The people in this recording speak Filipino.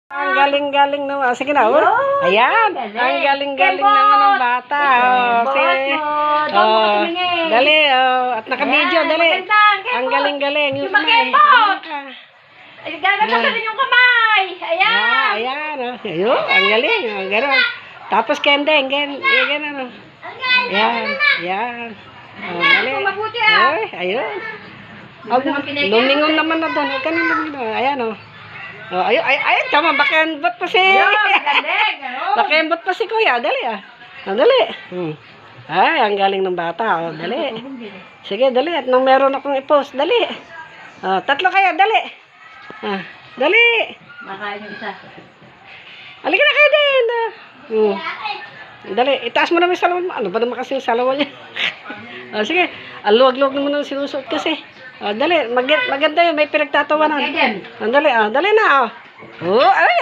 Ang galing-galing naman. Sige na, oh. Ayan. Ang galing-galing naman ng bata. Oh, sige. Oh, dali, oh. At naka-video, dali. Ang galing-galing. Yung mag-kebot. Ay, gagawin rin yung kamay. Ayan. Ayan, oh. Ayun, ang galing. Oh, gano'n. Tapos kendeng, gano'n. Oh. Ayan, ayan. Oh, dali. Ay, ayun. Lumingon naman na doon. Huwag ka nang lumingon. Ayan, oh. Oh, ayun, tama, bakembot pa si... bakembot pa si Kuya, dali ah. Oh, dali. Ay, ang galing ng bata, oh, dali. Sige, dali, at nung meron akong i-post, dali. Oh, tatlo kayo, dali. Ah, dali. Makain yung isa. Halika na kayo din. Dali, itaas mo naman yung salawan mo. Ano ba naman kasi yung salawan niya? Oh, sige, aluwag-luwag naman ang sinusuot kasi. Oh, dali, maganda yun, may pinagtatawanan. Dali, dali na, oh. Oh, ay.